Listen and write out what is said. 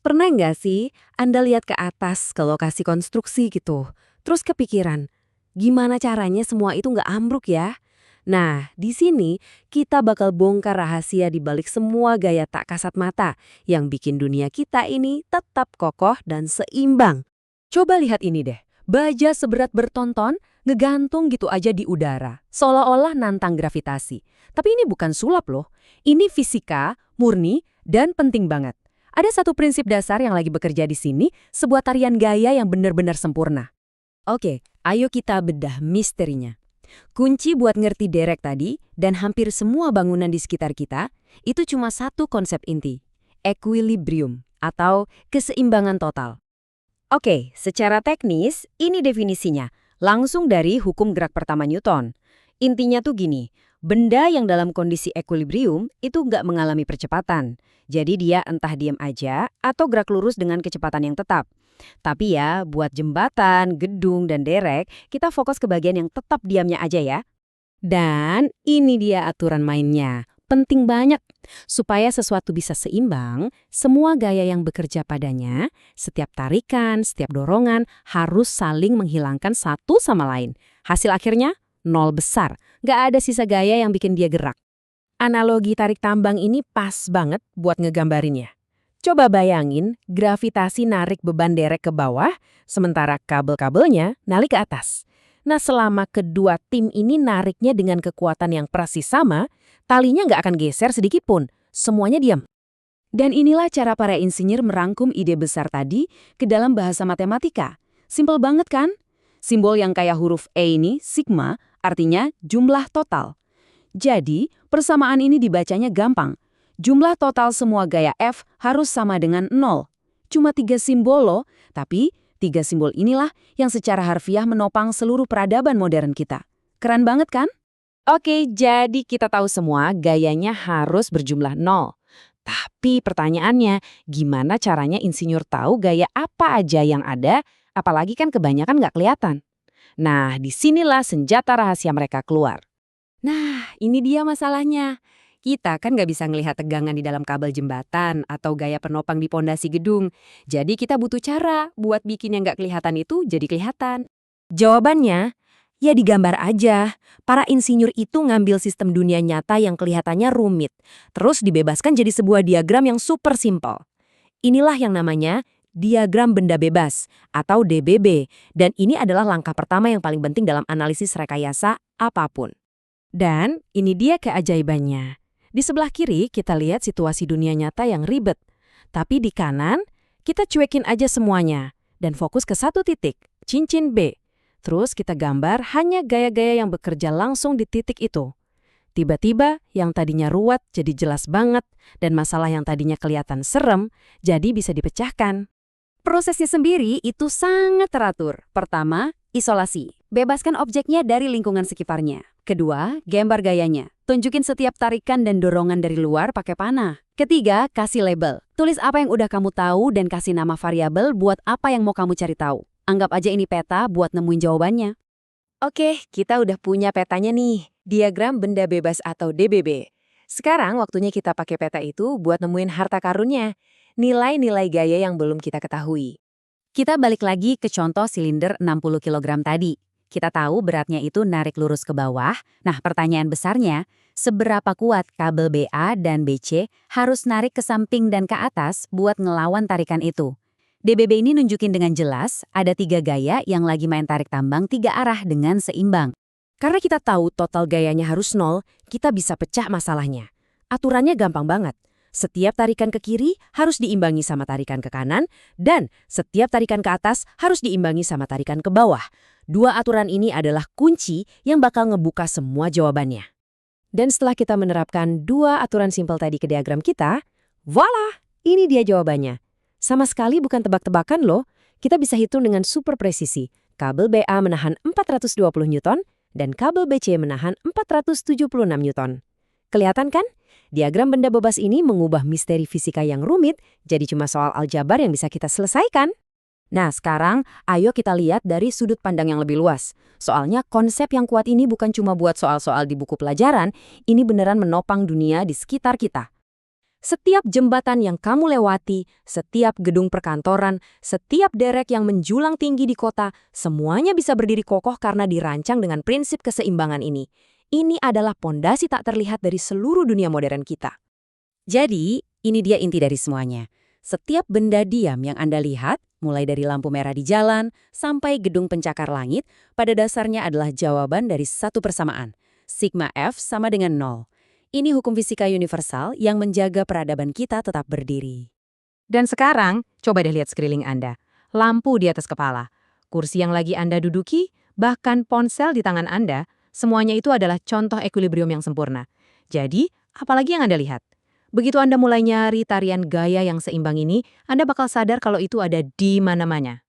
Pernah nggak sih Anda lihat ke atas ke lokasi konstruksi gitu, terus kepikiran, gimana caranya semua itu nggak ambruk ya? Nah, di sini kita bakal bongkar rahasia di balik semua gaya tak kasat mata yang bikin dunia kita ini tetap kokoh dan seimbang. Coba lihat ini deh, baja seberat bertonton ngegantung gitu aja di udara, seolah-olah nantang gravitasi. Tapi ini bukan sulap loh, ini fisika, murni, dan penting banget. Ada satu prinsip dasar yang lagi bekerja di sini, sebuah tarian gaya yang benar-benar sempurna. Oke, ayo kita bedah misterinya. Kunci buat ngerti derek tadi dan hampir semua bangunan di sekitar kita itu cuma satu konsep inti, equilibrium atau keseimbangan total. Oke, secara teknis ini definisinya, langsung dari hukum gerak pertama Newton. Intinya tuh gini, benda yang dalam kondisi equilibrium itu nggak mengalami percepatan. Jadi dia entah diam aja atau gerak lurus dengan kecepatan yang tetap. Tapi ya, buat jembatan, gedung, dan derek, kita fokus ke bagian yang tetap diamnya aja ya. Dan ini dia aturan mainnya. Penting banget. Supaya sesuatu bisa seimbang, semua gaya yang bekerja padanya, setiap tarikan, setiap dorongan, harus saling menghilangkan satu sama lain. Hasil akhirnya, nol besar. Nggak ada sisa gaya yang bikin dia gerak. Analogi tarik tambang ini pas banget buat ngegambarinnya. Coba bayangin, gravitasi narik beban derek ke bawah, sementara kabel-kabelnya narik ke atas. Nah, selama kedua tim ini nariknya dengan kekuatan yang persis sama, talinya nggak akan geser sedikit pun, semuanya diam. Dan inilah cara para insinyur merangkum ide besar tadi ke dalam bahasa matematika. Simpel banget kan? Simbol yang kayak huruf E ini, sigma, artinya jumlah total. Jadi, persamaan ini dibacanya gampang. Jumlah total semua gaya F harus sama dengan 0. Cuma 3 simbol loh, tapi 3 simbol inilah yang secara harfiah menopang seluruh peradaban modern kita. Keren banget kan? Oke, jadi kita tahu semua gayanya harus berjumlah 0. Tapi pertanyaannya, gimana caranya insinyur tahu gaya apa aja yang ada, apalagi kan kebanyakan nggak kelihatan? Nah, disinilah senjata rahasia mereka keluar. Nah, ini dia masalahnya. Kita kan nggak bisa ngelihat tegangan di dalam kabel jembatan atau gaya penopang di pondasi gedung. Jadi kita butuh cara buat bikin yang nggak kelihatan itu jadi kelihatan. Jawabannya, ya digambar aja. Para insinyur itu ngambil sistem dunia nyata yang kelihatannya rumit, terus dibebaskan jadi sebuah diagram yang super simpel. Inilah yang namanya diagram benda bebas atau DBB, dan ini adalah langkah pertama yang paling penting dalam analisis rekayasa apapun. Dan ini dia keajaibannya. Di sebelah kiri kita lihat situasi dunia nyata yang ribet. Tapi di kanan, kita cuekin aja semuanya dan fokus ke satu titik, cincin B. Terus kita gambar hanya gaya-gaya yang bekerja langsung di titik itu. Tiba-tiba yang tadinya ruwet jadi jelas banget dan masalah yang tadinya kelihatan serem jadi bisa dipecahkan. Prosesnya sendiri itu sangat teratur. Pertama, isolasi. Bebaskan objeknya dari lingkungan sekitarnya. Kedua, gambar gayanya. Tunjukin setiap tarikan dan dorongan dari luar pakai panah. Ketiga, kasih label. Tulis apa yang udah kamu tahu dan kasih nama variabel buat apa yang mau kamu cari tahu. Anggap aja ini peta buat nemuin jawabannya. Oke, kita udah punya petanya nih. Diagram benda bebas atau DBB. Sekarang waktunya kita pakai peta itu buat nemuin harta karunnya. Nilai-nilai gaya yang belum kita ketahui. Kita balik lagi ke contoh silinder 60 kg tadi. Kita tahu beratnya itu narik lurus ke bawah. Nah, pertanyaan besarnya, seberapa kuat kabel BA dan BC harus narik ke samping dan ke atas buat ngelawan tarikan itu? DBB ini nunjukin dengan jelas ada 3 gaya yang lagi main tarik tambang 3 arah dengan seimbang. Karena kita tahu total gayanya harus 0, kita bisa pecah masalahnya. Aturannya gampang banget. Setiap tarikan ke kiri harus diimbangi sama tarikan ke kanan, dan setiap tarikan ke atas harus diimbangi sama tarikan ke bawah. 2 aturan ini adalah kunci yang bakal ngebuka semua jawabannya. Dan setelah kita menerapkan 2 aturan simpel tadi ke diagram kita, voila, ini dia jawabannya. Sama sekali bukan tebak-tebakan loh, kita bisa hitung dengan super presisi. Kabel BA menahan 420 Newton dan kabel BC menahan 476 Newton. Kelihatan kan? Diagram benda bebas ini mengubah misteri fisika yang rumit jadi cuma soal aljabar yang bisa kita selesaikan. Nah, sekarang ayo kita lihat dari sudut pandang yang lebih luas. Soalnya konsep yang kuat ini bukan cuma buat soal-soal di buku pelajaran, ini beneran menopang dunia di sekitar kita. Setiap jembatan yang kamu lewati, setiap gedung perkantoran, setiap derek yang menjulang tinggi di kota, semuanya bisa berdiri kokoh karena dirancang dengan prinsip keseimbangan ini. Ini adalah pondasi tak terlihat dari seluruh dunia modern kita. Jadi, ini dia inti dari semuanya. Setiap benda diam yang Anda lihat, mulai dari lampu merah di jalan sampai gedung pencakar langit, pada dasarnya adalah jawaban dari satu persamaan. Sigma F sama dengan 0. Ini hukum fisika universal yang menjaga peradaban kita tetap berdiri. Dan sekarang, coba deh lihat sekeliling Anda. Lampu di atas kepala, kursi yang lagi Anda duduki, bahkan ponsel di tangan Anda, semuanya itu adalah contoh equilibrium yang sempurna. Jadi, apalagi yang Anda lihat? Begitu Anda mulai nyari tarian gaya yang seimbang ini, Anda bakal sadar kalau itu ada di mana-mana.